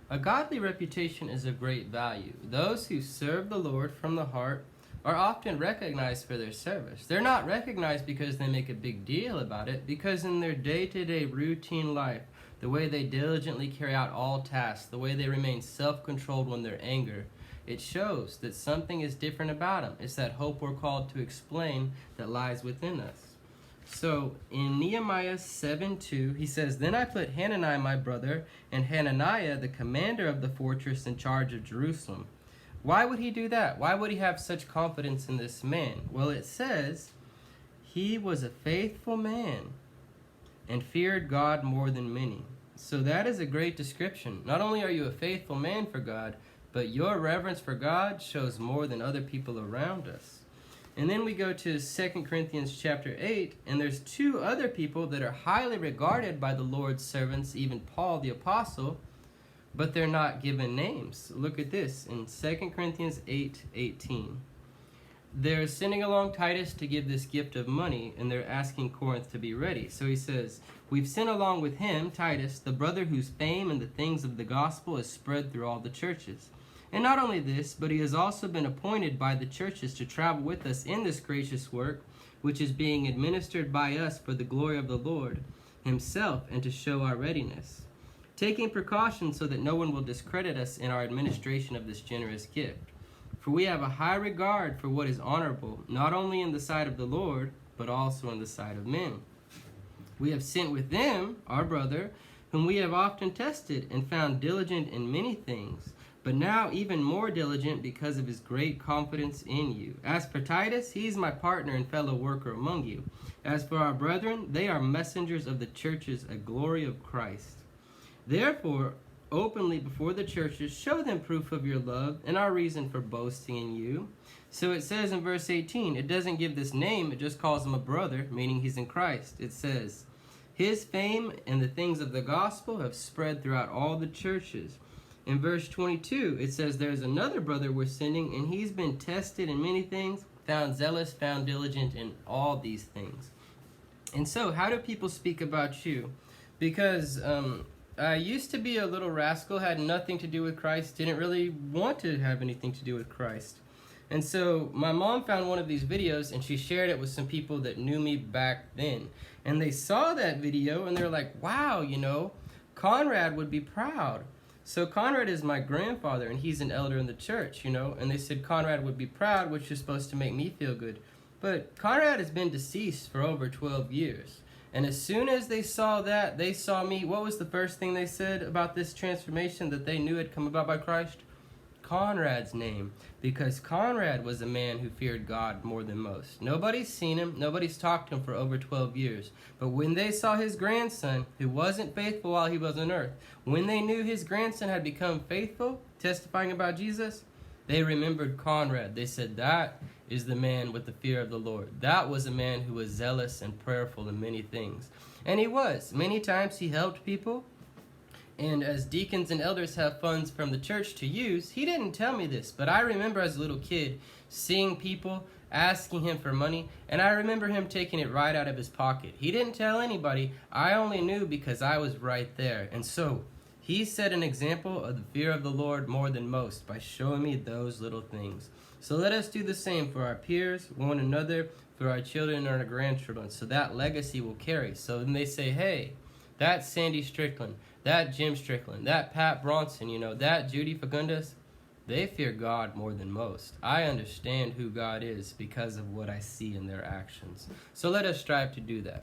A godly reputation is of great value. Those who serve the Lord from the heart are often recognized for their service. They're not recognized because they make a big deal about it, because in their day-to-day routine life, the way they diligently carry out all tasks, the way they remain self-controlled when they're angry, it shows that something is different about them. It's that hope we're called to explain that lies within us. So in Nehemiah 7:2, he says, "Then I put Hananiah my brother and Hananiah the commander of the fortress in charge of Jerusalem." Why would he do that? Why would he have such confidence in this man? Well, it says he was a faithful man and feared God more than many. So that is a great description. Not only are you a faithful man for God, but your reverence for God shows more than other people around us. And then we go to 2 Corinthians chapter 8, and there's two other people that are highly regarded by the Lord's servants, even Paul the apostle, but they're not given names. Look at this in 2 Corinthians 8:18. They're sending along Titus to give this gift of money, and they're asking Corinth to be ready. So he says, "We've sent along with him, Titus, the brother whose fame and the things of the gospel is spread through all the churches. And not only this, but he has also been appointed by the churches to travel with us in this gracious work, which is being administered by us for the glory of the Lord himself and to show our readiness, taking precautions so that no one will discredit us in our administration of this generous gift. For we have a high regard for what is honorable, not only in the sight of the Lord, but also in the sight of men. We have sent with them our brother, whom we have often tested and found diligent in many things, but now even more diligent because of his great confidence in you. As for Titus, he is my partner and fellow worker among you. As for our brethren, they are messengers of the churches, a glory of Christ. Therefore, openly before the churches, show them proof of your love and our reason for boasting in you." So it says in verse 18, it doesn't give this name, it just calls him a brother, meaning he's in Christ. It says, "His fame and the things of the gospel have spread throughout all the churches." In verse 22, it says there's another brother we're sending, and he's been tested in many things, found zealous, found diligent in all these things. And so, how do people speak about you? Because I used to be a little rascal, had nothing to do with Christ, didn't really want to have anything to do with Christ. And so my mom found one of these videos and she shared it with some people that knew me back then. And they saw that video and they're like, wow, Conrad would be proud. So Conrad is my grandfather and he's an elder in the church, and they said Conrad would be proud, which is supposed to make me feel good. But Conrad has been deceased for over 12 years. And as soon as they saw that, they saw me. What was the first thing they said about this transformation that they knew had come about by Christ? Conrad's name. Because Conrad was a man who feared God more than most. Nobody's seen him. Nobody's talked to him for over 12 years. But when they saw his grandson, who wasn't faithful while he was on earth, when they knew his grandson had become faithful, testifying about Jesus, they remembered Conrad. They said, that is the man with the fear of the Lord. That was a man who was zealous and prayerful in many things. And he was. Many times he helped people. And as deacons and elders have funds from the church to use, he didn't tell me this, but I remember as a little kid seeing people asking him for money, and I remember him taking it right out of his pocket. He didn't tell anybody. I only knew because I was right there. And so he set an example of the fear of the Lord more than most by showing me those little things. So let us do the same for our peers, one another, for our children and our grandchildren, so that legacy will carry. So then they say, hey, that's Sandy Strickland, that Jim Strickland, that Pat Bronson, that Judy Fagundes, they fear God more than most. I understand who God is because of what I see in their actions. So let us strive to do that.